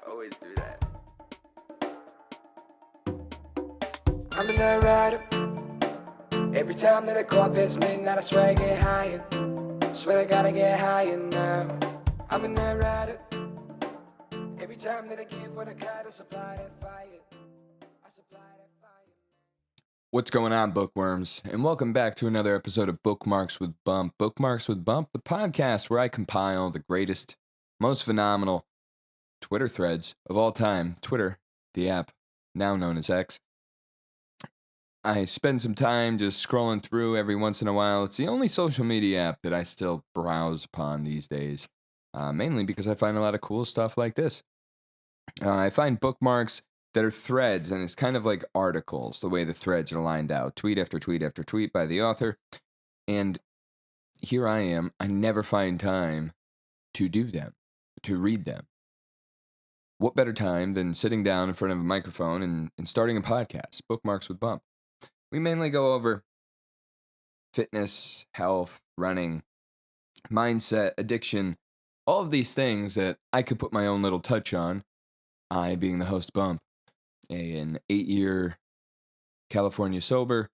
always do that. I'm a night rider. Every time that I go up past midnight, I swear I get higher. Swear I gotta get higher now. I'm a night rider. Every time that I give what I got, I supply that fire. I supply that fire. What's going on, bookworms? And welcome back to another episode of Bookmarks with Bump. Bookmarks with Bump, the podcast where I compile the greatest, most phenomenal Twitter threads of all time. Twitter, the app, now known as X. I spend some time just scrolling through every once in a while. It's the only social media app that I still browse upon these days, mainly because I find a lot of cool stuff like this. I find bookmarks that are threads, and it's kind of like articles, the way the threads are lined out, tweet after tweet after tweet by the author. And here I am. I never find time to do them, to read them. What better time than sitting down in front of a microphone and starting a podcast, Bookmarks with Bump? We mainly go over fitness, health, running, mindset, addiction, all of these things that I could put my own little touch on. I being the host, Bump, an 8-year California sober,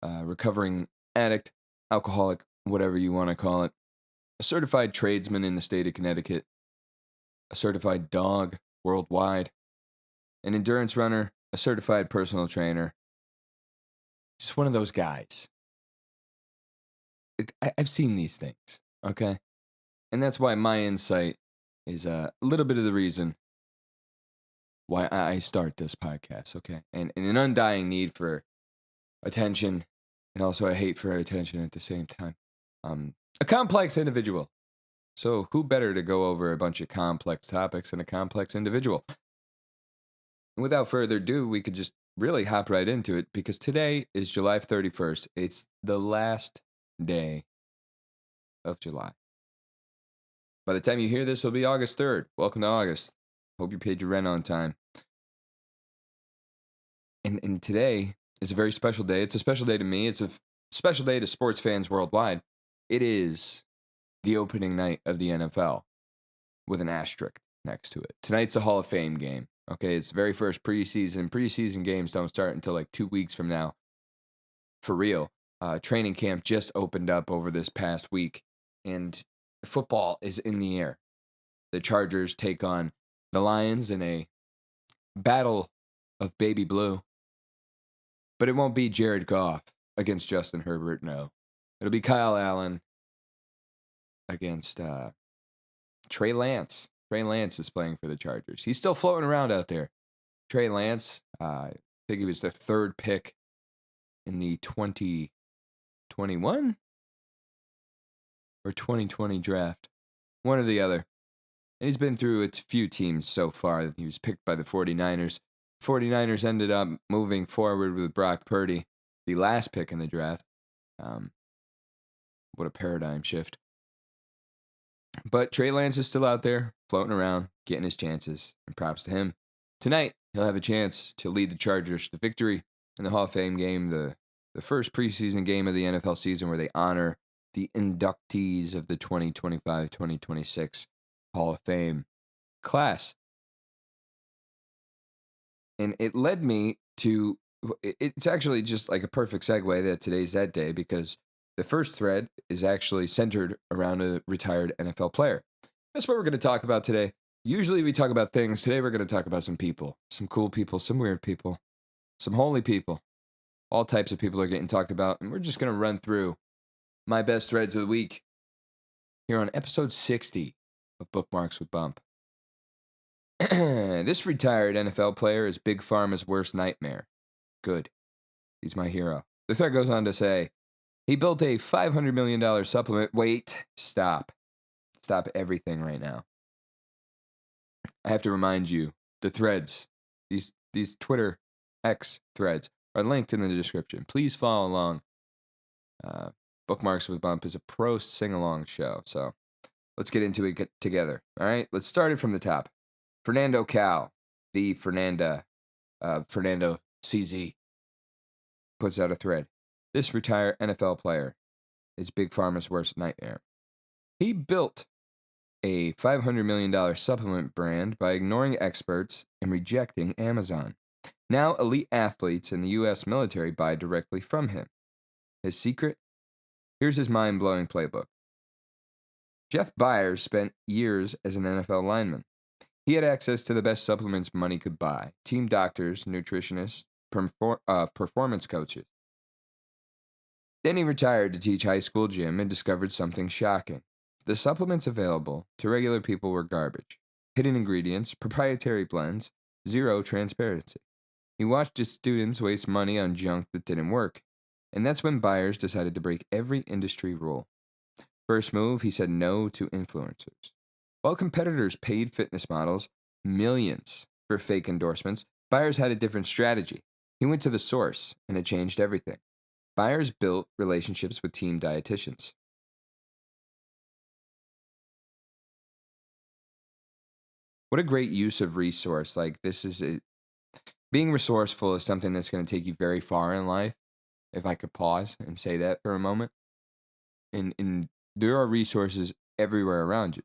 recovering addict, alcoholic, whatever you want to call it, a certified tradesman in the state of Connecticut, a certified dog worldwide, an endurance runner, a certified personal trainer. Just one of those guys. I've seen these things, okay? And that's why my insight is a little bit of the reason why I start this podcast, okay? And an undying need for attention, and also a hate for attention at the same time. A complex individual. So who better to go over a bunch of complex topics than a complex individual? And without further ado, we could just really hop right into it, because today is July 31st. It's the last day of July. By the time you hear this, it'll be August 3rd. Welcome to August. Hope you paid your rent on time. And today is a very special day. It's a special day to me. It's a special day to sports fans worldwide. It is the opening night of the NFL with an asterisk next to it. Tonight's the Hall of Fame game. Okay, it's the very first preseason. Preseason games don't start until like 2 weeks from now. For real. Training camp just opened up over this past week, and football is in the air. The Chargers take on the Lions in a battle of baby blue. But it won't be Jared Goff against Justin Herbert, no. It'll be Kyle Allen against Trey Lance. Trey Lance is playing for the Chargers. He's still floating around out there. Trey Lance, I think he was the third pick in the 2021 or 2020 draft. One or the other. And he's been through a few teams so far. He was picked by the 49ers. 49ers ended up moving forward with Brock Purdy, the last pick in the draft. What a paradigm shift. But Trey Lance is still out there, floating around, getting his chances, and props to him. Tonight, he'll have a chance to lead the Chargers to victory in the Hall of Fame game, the first preseason game of the NFL season where they honor the inductees of the 2025-2026 Hall of Fame class. And it led me to, it's actually just like a perfect segue that today's that day, because the first thread is actually centered around a retired NFL player. That's what we're going to talk about today. Usually we talk about things. Today we're going to talk about some people, some cool people, some weird people, some holy people. All types of people are getting talked about, and we're just going to run through my best threads of the week here on episode 60 of Bookmarks with Bump. This retired NFL player is Big Pharma's worst nightmare. Good. He's my hero. The thread goes on to say, he built a $500 million supplement. Wait, stop. Stop everything right now. I have to remind you, the threads, these Twitter X threads are linked in the description. Please follow along. Bookmarks with Bump is a pro sing-along show, so let's get into it together. All right, let's start it from the top. Fernando Cal, the Fernando CZ, puts out a thread. This retired NFL player is Big Pharma's worst nightmare. He built a $500 million supplement brand by ignoring experts and rejecting Amazon. Now, elite athletes in the U.S. military buy directly from him. His secret? Here's his mind-blowing playbook. Jeff Byers spent years as an NFL lineman. He had access to the best supplements money could buy: team doctors, nutritionists, performance coaches. Then he retired to teach high school gym and discovered something shocking. The supplements available to regular people were garbage. Hidden ingredients, proprietary blends, zero transparency. He watched his students waste money on junk that didn't work. And that's when Byers decided to break every industry rule. First move, he said no to influencers. While competitors paid fitness models millions for fake endorsements, Byers had a different strategy. He went to the source, and it changed everything. Byers built relationships with team dietitians. What a great use of resource. Like, this is it. Being resourceful is something that's going to take you very far in life. If I could pause and say that for a moment. And there are resources everywhere around you.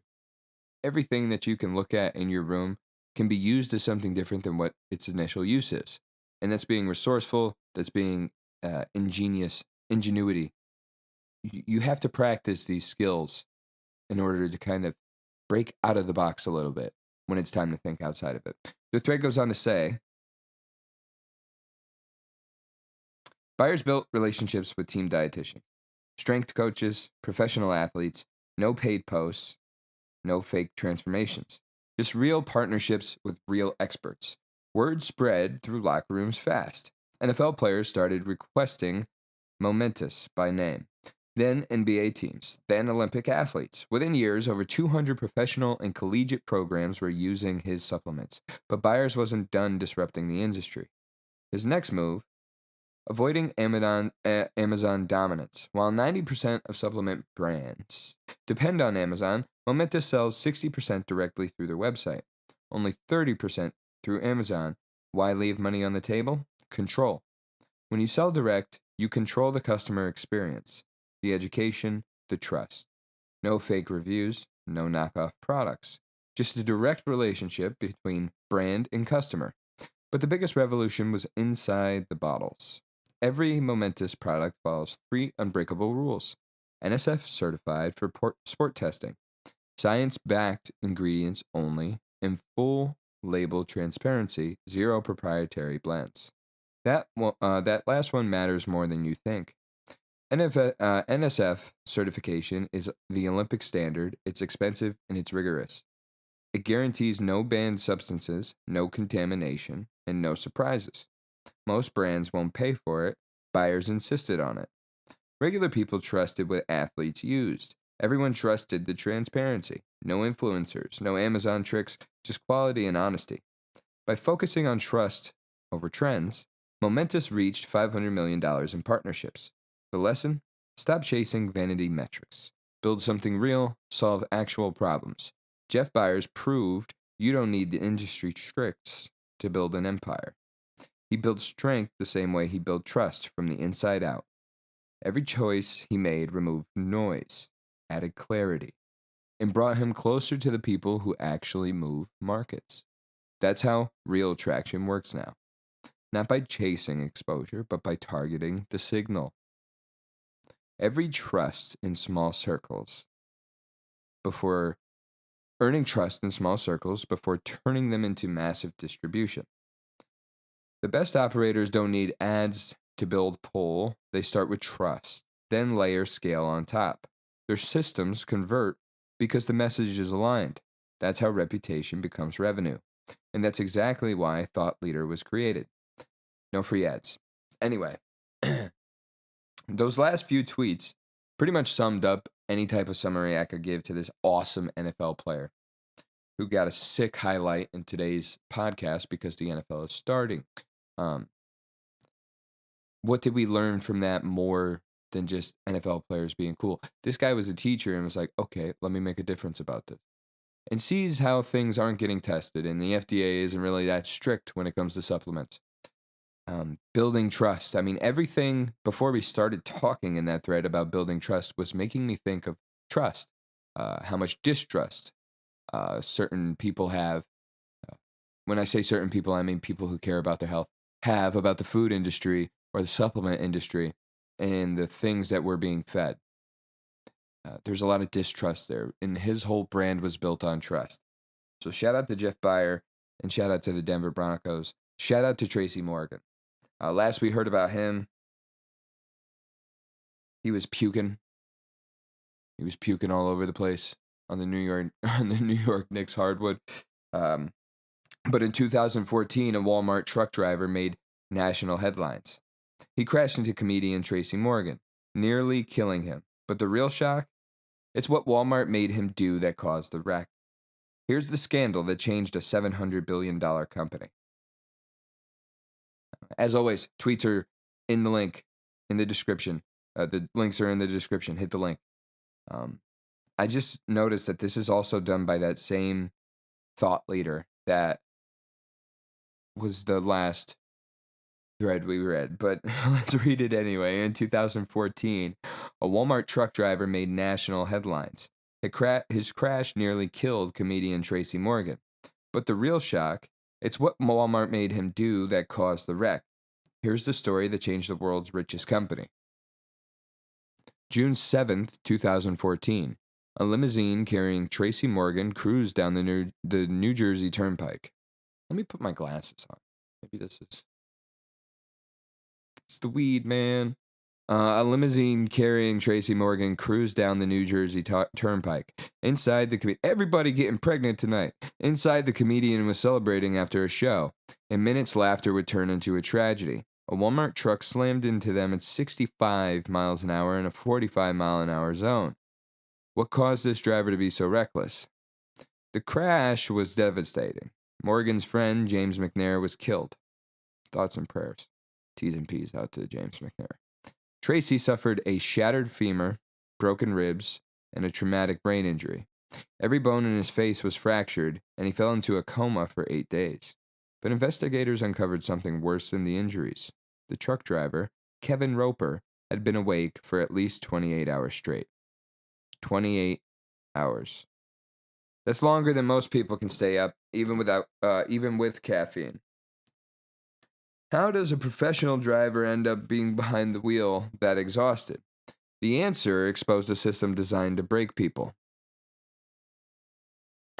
Everything that you can look at in your room can be used as something different than what its initial use is. And that's being resourceful. That's being ingenuity. You have to practice these skills in order to kind of break out of the box a little bit when it's time to think outside of it. The thread goes on to say, Byers built relationships with team dietitians, strength coaches, professional athletes, no paid posts, no fake transformations, just real partnerships with real experts. Word spread through locker rooms fast. NFL players started requesting Momentous by name, then NBA teams, then Olympic athletes. Within years, over 200 professional and collegiate programs were using his supplements, but Byers wasn't done disrupting the industry. His next move, avoiding Amazon dominance. While 90% of supplement brands depend on Amazon, Momentous sells 60% directly through their website, only 30% through Amazon. Why leave money on the table? Control. When you sell direct, you control the customer experience, the education, the trust. No fake reviews, no knockoff products. Just a direct relationship between brand and customer. But the biggest revolution was inside the bottles. Every Momentous product follows 3 unbreakable rules. NSF certified for sport testing. Science-backed ingredients only. And full label transparency. 0 proprietary blends. That last one matters more than you think. NSF certification is the Olympic standard. It's expensive and it's rigorous. It guarantees no banned substances, no contamination, and no surprises. Most brands won't pay for it. Byers insisted on it. Regular people trusted what athletes used. Everyone trusted the transparency. No influencers, no Amazon tricks, just quality and honesty. By focusing on trust over trends, Momentous reached $500 million in partnerships. The lesson? Stop chasing vanity metrics. Build something real, solve actual problems. Jeff Byers proved you don't need the industry tricks to build an empire. He built strength the same way he built trust from the inside out. Every choice he made removed noise, added clarity, and brought him closer to the people who actually move markets. That's how real traction works now. Not by chasing exposure, but by targeting the signal. Every trust in small circles before earning trust in small circles before turning them into massive distribution. The best operators don't need ads to build pull. They start with trust, then layer scale on top. Their systems convert because the message is aligned. That's how reputation becomes revenue. And that's exactly why Thought Leader was created. No free ads. Anyway, those last few tweets pretty much summed up any type of summary I could give to this awesome NFL player who got a sick highlight in today's podcast because the NFL is starting. What did we learn from that more than just NFL players being cool? This guy was a teacher and was like, okay, let me make a difference about this. And sees how things aren't getting tested, and the FDA isn't really that strict when it comes to supplements. Building trust. I mean, everything before we started talking in that thread about building trust was making me think of trust. How much distrust certain people have. When I say certain people, I mean people who care about their health, have about the food industry or the supplement industry and the things that we're being fed. There's a lot of distrust there, and his whole brand was built on trust. So shout out to Jeff Beyer, and shout out to the Denver Broncos. Shout out to Tracy Morgan. Last we heard about him, he was puking. He was puking all over the place on the New York Knicks hardwood. But in 2014, a Walmart truck driver made national headlines. He crashed into comedian Tracy Morgan, nearly killing him. But the real shock? It's what Walmart made him do that caused the wreck. Here's the scandal that changed a $700 billion company. As always, tweets are in the link in the description. The links are in the description. Hit the link. I just noticed that this is also done by that same thought leader that was the last thread we read, but let's read it anyway. In 2014, a Walmart truck driver made national headlines. His crash nearly killed comedian Tracy Morgan. But the real shock, it's what Walmart made him do that caused the wreck. Here's the story that changed the world's richest company. June 7th, 2014, a limousine carrying Tracy Morgan cruised down the New Jersey Turnpike. Let me put my glasses on. Maybe this is... It's the weed, man. A limousine carrying Tracy Morgan cruised down the New Jersey Turnpike. Inside the everybody getting pregnant tonight. Inside, the comedian was celebrating after a show. In minutes, laughter would turn into a tragedy. A Walmart truck slammed into them at 65 miles an hour in a 45-mile-an-hour zone. What caused this driver to be so reckless? The crash was devastating. Morgan's friend, James McNair, was killed. Thoughts and prayers. T's and P's out to James McNair. Tracy suffered a shattered femur, broken ribs, and a traumatic brain injury. Every bone in his face was fractured, and he fell into a coma for 8 days. But investigators uncovered something worse than the injuries. The truck driver, Kevin Roper, had been awake for at least 28 hours straight. 28 hours. That's longer than most people can stay up, even with caffeine. How does a professional driver end up being behind the wheel that exhausted? The answer exposed a system designed to break people.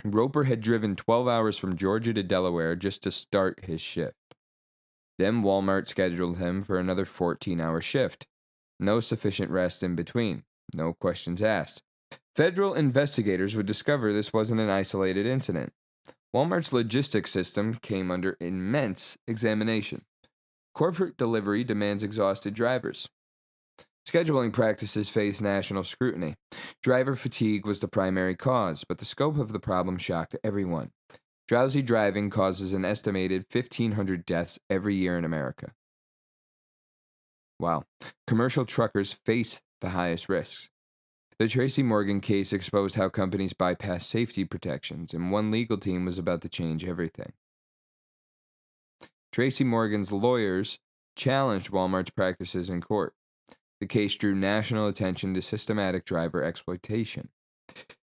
Roper had driven 12 hours from Georgia to Delaware just to start his shift. Then Walmart scheduled him for another 14-hour shift. No sufficient rest in between. No questions asked. Federal investigators would discover this wasn't an isolated incident. Walmart's logistics system came under immense examination. Corporate delivery demands exhausted drivers. Scheduling practices face national scrutiny. Driver fatigue was the primary cause, but the scope of the problem shocked everyone. Drowsy driving causes an estimated 1,500 deaths every year in America. Wow. Commercial truckers face the highest risks. The Tracy Morgan case exposed how companies bypass safety protections, and one legal team was about to change everything. Tracy Morgan's lawyers challenged Walmart's practices in court. The case drew national attention to systematic driver exploitation.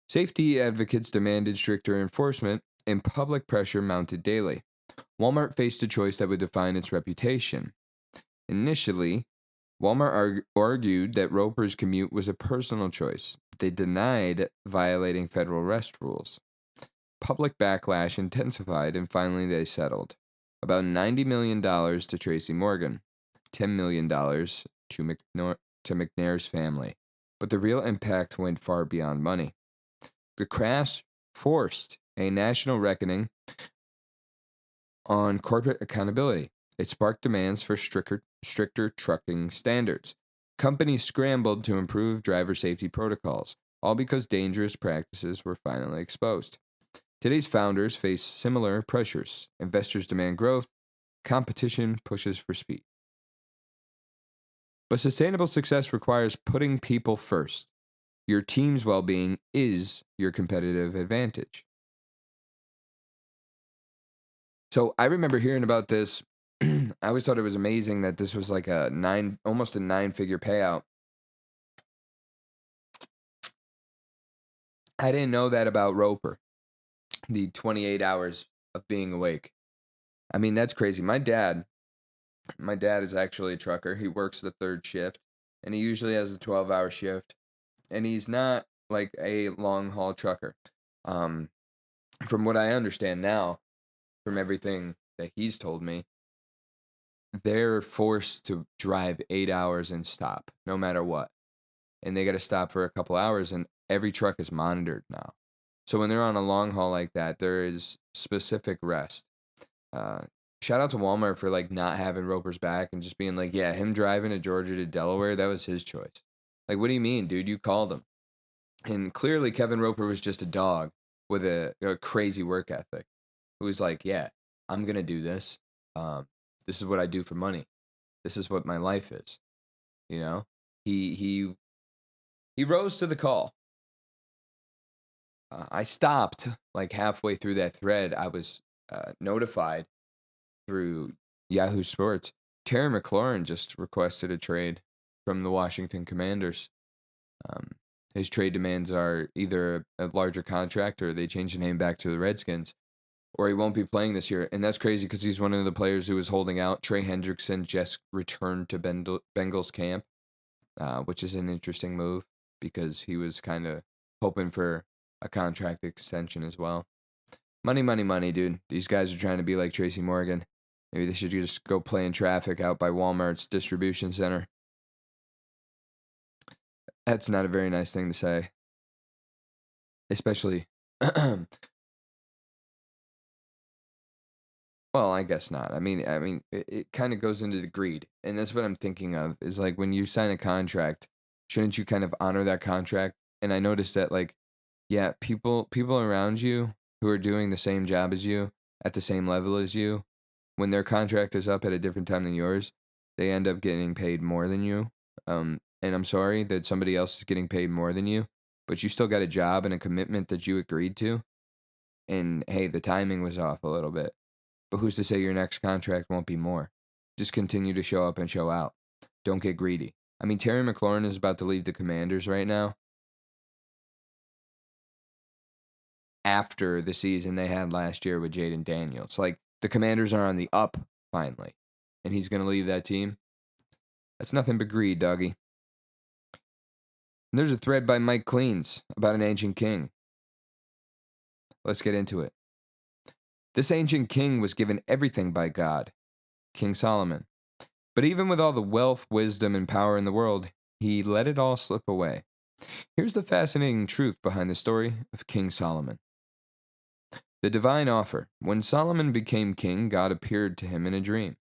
Safety advocates demanded stricter enforcement, and public pressure mounted daily. Walmart faced a choice that would define its reputation. Initially, Walmart argued that Roper's commute was a personal choice. They denied violating federal rest rules. Public backlash intensified, and finally they settled. About $90 million to Tracy Morgan, $10 million to McNair's family. But the real impact went far beyond money. The crash forced a national reckoning on corporate accountability. It sparked demands for stricter trucking standards. Companies scrambled to improve driver safety protocols, all because dangerous practices were finally exposed. Today's founders face similar pressures. Investors demand growth. Competition pushes for speed. But sustainable success requires putting people first. Your team's well-being is your competitive advantage. So I remember hearing about this. I always thought it was amazing that this was like almost a 9-figure payout. I didn't know that about Roper. the 28 hours of being awake. I mean, that's crazy. My dad is actually a trucker. He works the third shift, and he usually has a 12-hour shift, and he's not like a long haul trucker. Um, from what I understand now, from everything that he's told me, they're forced to drive 8 hours and stop no matter what. And they got to stop for a couple hours, and every truck is monitored now. So when they're on a long haul like that, there is specific rest. Uh, Shout out to Walmart for like not having Roper's back and just being like, yeah, him driving to Georgia to Delaware, that was his choice. Like, what do you mean, dude? You called him. And clearly Kevin Roper was just a dog with a crazy work ethic who was like, yeah, I'm going to do this. This is what I do for money. This is what my life is. You know, he rose to the call. I stopped like halfway through that thread. I was notified through Yahoo Sports. Terry McLaurin just requested a trade from the Washington Commanders. His trade demands are either a larger contract or they change the name back to the Redskins, or he won't be playing this year. And that's crazy because he's one of the players who was holding out. Trey Hendrickson just returned to Bengals camp, which is an interesting move because he was kind of hoping for a contract extension as well. Money, money, money, dude. These guys are trying to be like Tracy Morgan. Maybe they should just go play in traffic out by Walmart's distribution center. That's not a very nice thing to say. Especially, well, I guess not. I mean, it kind of goes into the greed. And that's what I'm thinking of is like when you sign a contract, shouldn't you kind of honor that contract? And I noticed that like, yeah, people around you who are doing the same job as you at the same level as you, when their contract is up at a different time than yours, they end up getting paid more than you. And I'm sorry that somebody else is getting paid more than you, but you still got a job and a commitment that you agreed to. And hey, the timing was off a little bit. But who's to say your next contract won't be more? Just continue to show up and show out. Don't get greedy. I mean, Terry McLaurin is about to leave the Commanders right now after the season they had last year with Jaden Daniels. Like, the Commanders are on the up finally, and he's going to leave that team. That's nothing but greed, doggy. And there's a thread by Mike Cleans about an ancient king. Let's get into it. This ancient king was given everything by God, King Solomon. But even with all the wealth, wisdom, and power in the world, he let it all slip away. Here's the fascinating truth behind the story of King Solomon. The divine offer. When Solomon became king, God appeared to him in a dream.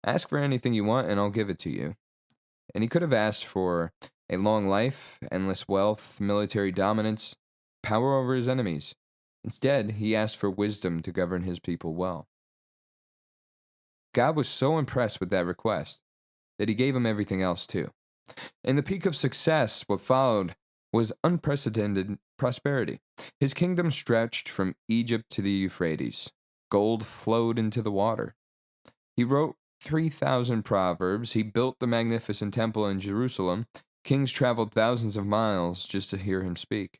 Ask for anything you want and I'll give it to you. And he could have asked for a long life, endless wealth, military dominance, power over his enemies. Instead, he asked for wisdom to govern his people well. God was so impressed with that request that he gave him everything else too. In the peak of success, what followed was unprecedented prosperity. His kingdom stretched from Egypt to the Euphrates. Gold flowed into the water. He wrote 3,000 proverbs. He built the magnificent temple in Jerusalem. Kings traveled thousands of miles just to hear him speak.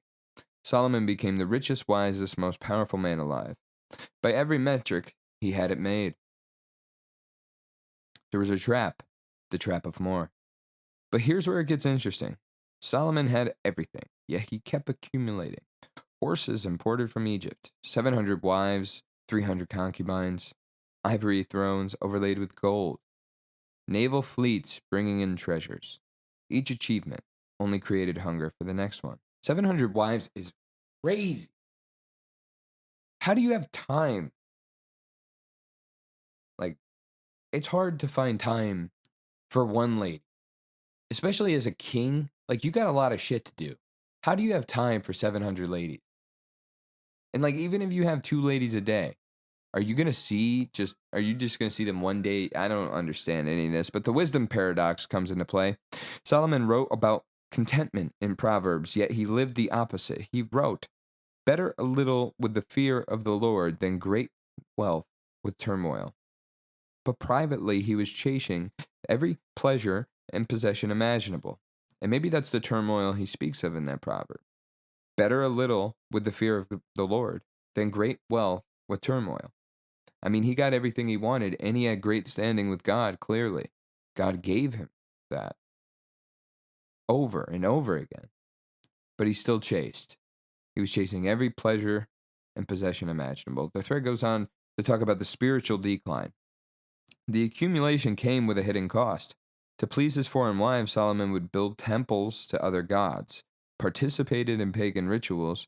Solomon became the richest, wisest, most powerful man alive. By every metric, he had it made. There was a trap, the trap of more. But here's where it gets interesting. Solomon had everything, yet he kept accumulating. Horses imported from Egypt, 700 wives, 300 concubines, ivory thrones overlaid with gold, naval fleets bringing in treasures. Each achievement only created hunger for the next one. 700 wives is crazy. How do you have time? Like, it's hard to find time for one lady, especially as a king. Like, you got a lot of shit to do. How do you have time for 700 ladies? And like, even if you have 2 ladies a day, are you just going to see them one day? I don't understand any of this, but the wisdom paradox comes into play. Solomon wrote about contentment in Proverbs, yet he lived the opposite. He wrote, "Better a little with the fear of the Lord than great wealth with turmoil." But privately, he was chasing every pleasure and possession imaginable. And maybe that's the turmoil he speaks of in that proverb. Better a little with the fear of the Lord then great wealth with turmoil. I mean, he got everything he wanted, and he had great standing with God, clearly. God gave him that over and over again. But he still chased. He was chasing every pleasure and possession imaginable. The thread goes on to talk about the spiritual decline. The accumulation came with a hidden cost. To please his foreign wives, Solomon would build temples to other gods, participated in pagan rituals,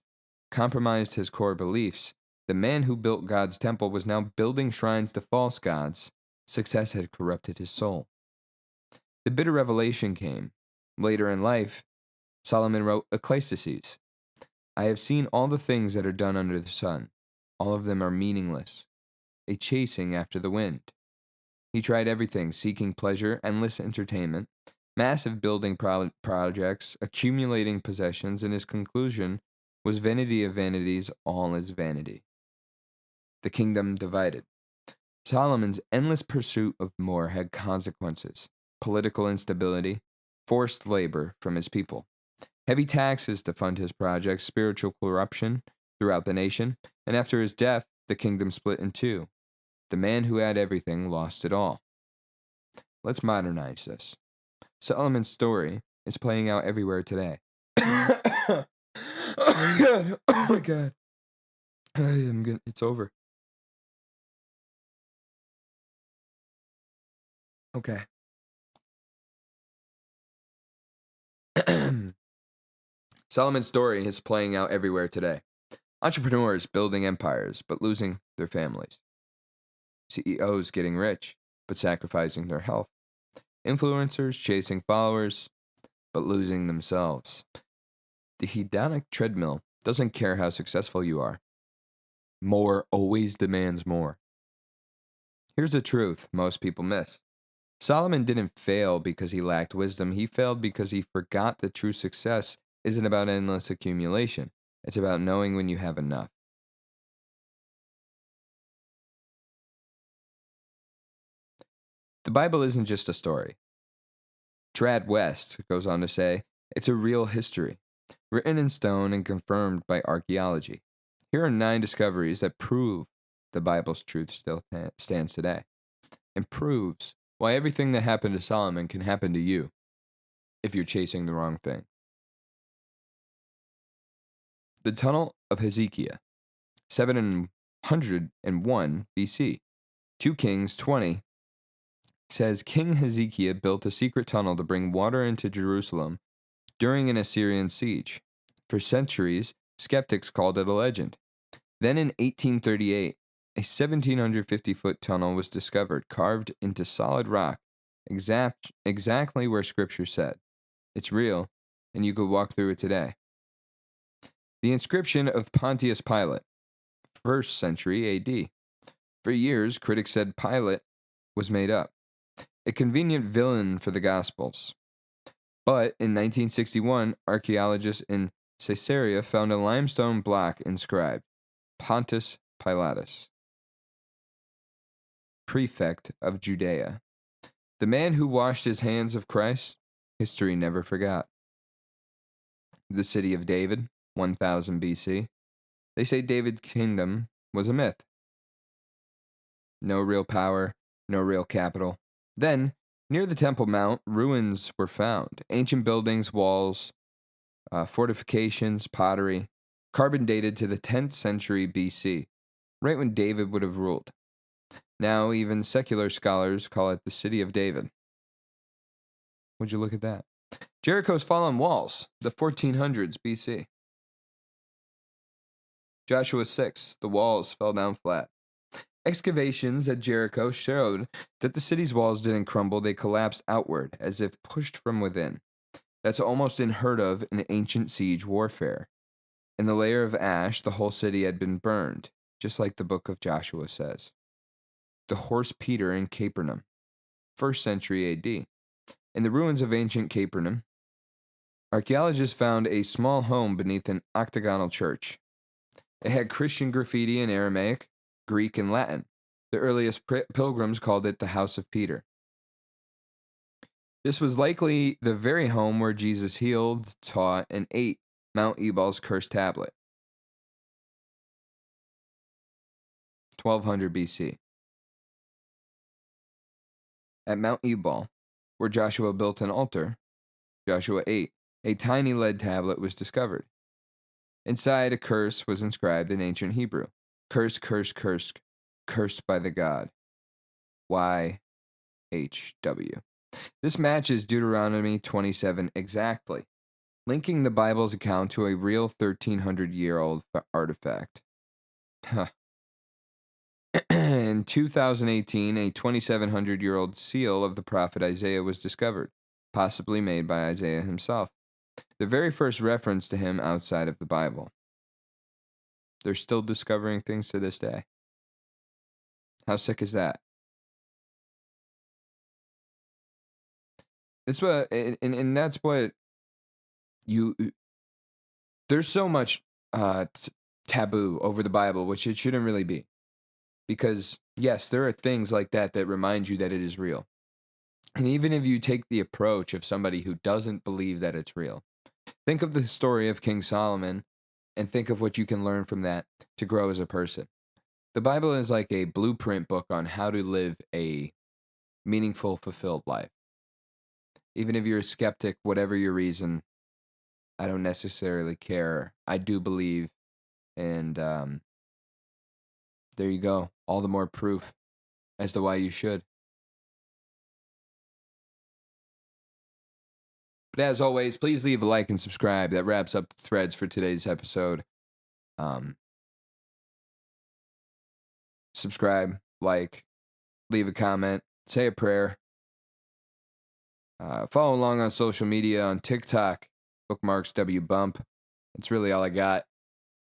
compromised his core beliefs. The man who built God's temple was now building shrines to false gods. Success had corrupted his soul. The bitter revelation came. Later in life, Solomon wrote Ecclesiastes. I have seen all the things that are done under the sun. All of them are meaningless, a chasing after the wind. He tried everything, seeking pleasure, endless entertainment, massive building projects, accumulating possessions, and his conclusion was vanity of vanities, all is vanity. The kingdom divided. Solomon's endless pursuit of more had consequences: political instability, forced labor from his people, heavy taxes to fund his projects, spiritual corruption throughout the nation, and after his death, the kingdom split in two. The man who had everything lost it all. Let's modernize this. Solomon's story is playing out everywhere today. Oh my god! Oh my god! It's over. Okay. Solomon's story is playing out everywhere today. Entrepreneurs building empires, but losing their families. CEOs getting rich, but sacrificing their health. Influencers chasing followers, but losing themselves. The hedonic treadmill doesn't care how successful you are. More always demands more. Here's the truth most people miss. Solomon didn't fail because he lacked wisdom. He failed because he forgot that true success isn't about endless accumulation. It's about knowing when you have enough. The Bible isn't just a story. Trad West goes on to say, it's a real history, written in stone and confirmed by archaeology. Here are 9 discoveries that prove the Bible's truth still stands today, and proves why everything that happened to Solomon can happen to you if you're chasing the wrong thing. The Tunnel of Hezekiah, 701 BC. 2 Kings 20 says King Hezekiah built a secret tunnel to bring water into Jerusalem during an Assyrian siege. For centuries, skeptics called it a legend. Then in 1838, a 1,750-foot tunnel was discovered, carved into solid rock, exactly where Scripture said. It's real, and you could walk through it today. The inscription of Pontius Pilate, 1st century AD. For years, critics said Pilate was made up, a convenient villain for the Gospels. But in 1961, archaeologists in Caesarea found a limestone block inscribed, Pontius Pilatus, prefect of Judea. The man who washed his hands of Christ, history never forgot. The city of David, 1000 BC. They say David's kingdom was a myth. No real power, no real capital. Then, near the Temple Mount, ruins were found. Ancient buildings, walls, fortifications, pottery, carbon dated to the 10th century BC, right when David would have ruled. Now, even secular scholars call it the City of David. Would you look at that? Jericho's fallen walls, the 1400s BC. Joshua 6, the walls fell down flat. Excavations at Jericho showed that the city's walls didn't crumble, they collapsed outward, as if pushed from within. That's almost unheard of in ancient siege warfare. In the layer of ash, the whole city had been burned, just like the book of Joshua says. The Horse Peter in Capernaum, 1st century AD. In the ruins of ancient Capernaum, archaeologists found a small home beneath an octagonal church. It had Christian graffiti in Aramaic, Greek, and Latin. The earliest pilgrims called it the House of Peter. This was likely the very home where Jesus healed, taught, and ate Mount Ebal's cursed tablet. 1200 BC. At Mount Ebal, where Joshua built an altar, Joshua 8, a tiny lead tablet was discovered. Inside, a curse was inscribed in ancient Hebrew. Curse, curse, curse, cursed by the God. YHW. This matches Deuteronomy 27 exactly, linking the Bible's account to a real 1,300-year-old artifact. In 2018, a 2,700-year-old seal of the prophet Isaiah was discovered, possibly made by Isaiah himself, the very first reference to him outside of the Bible. They're still discovering things to this day. How sick is that? That's what, and that's what there's so much taboo over the Bible, which it shouldn't really be. Because, yes, there are things like that remind you that it is real. And even if you take the approach of somebody who doesn't believe that it's real, think of the story of King Solomon and think of what you can learn from that to grow as a person. The Bible is like a blueprint book on how to live a meaningful, fulfilled life. Even if you're a skeptic, whatever your reason, I don't necessarily care. I do believe, and there you go. All the more proof as to why you should. But as always, please leave a like and subscribe. That wraps up the threads for today's episode. Subscribe, like, leave a comment, say a prayer. Follow along on social media on TikTok, bookmarkswbump. That's really all I got.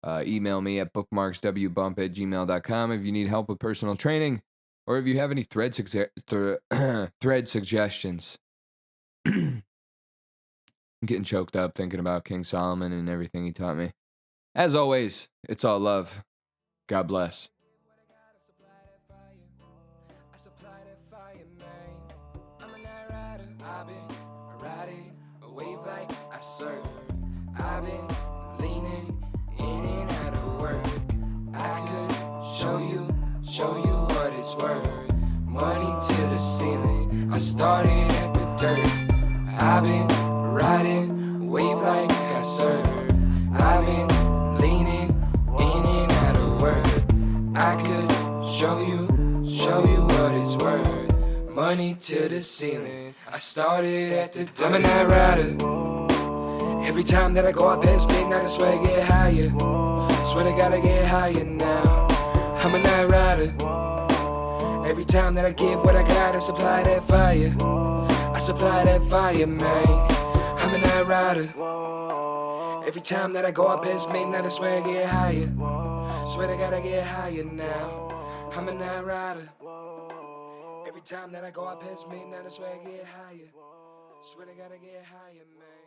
Email me at bookmarkswbump@gmail.com if you need help with personal training or if you have any thread suggestions. I'm getting choked up thinking about King Solomon and everything he taught me. As always, it's all love. God bless. I've been riding a wave like I surf. I've been leaning in and out of work. I could show you what it's worth. Money to the ceiling. I started at the dirt. I've been riding a wave like I surf. I've been leaning in and out of work. I could show you what it's worth. Money to the ceiling. I started at the dirt. I'm a night rider. Every time that I go up past midnight, I swear I get higher. Swear I gotta get higher now. I'm a night rider. Every time that I give what I got, I supply that fire. I supply that fire, man. I'm a night rider. Every time that I go up past midnight, I swear I get higher. Swear I gotta get higher now. I'm a night rider. Every time that I go out past midnight, I swear I get higher. Swear I gotta get higher, man.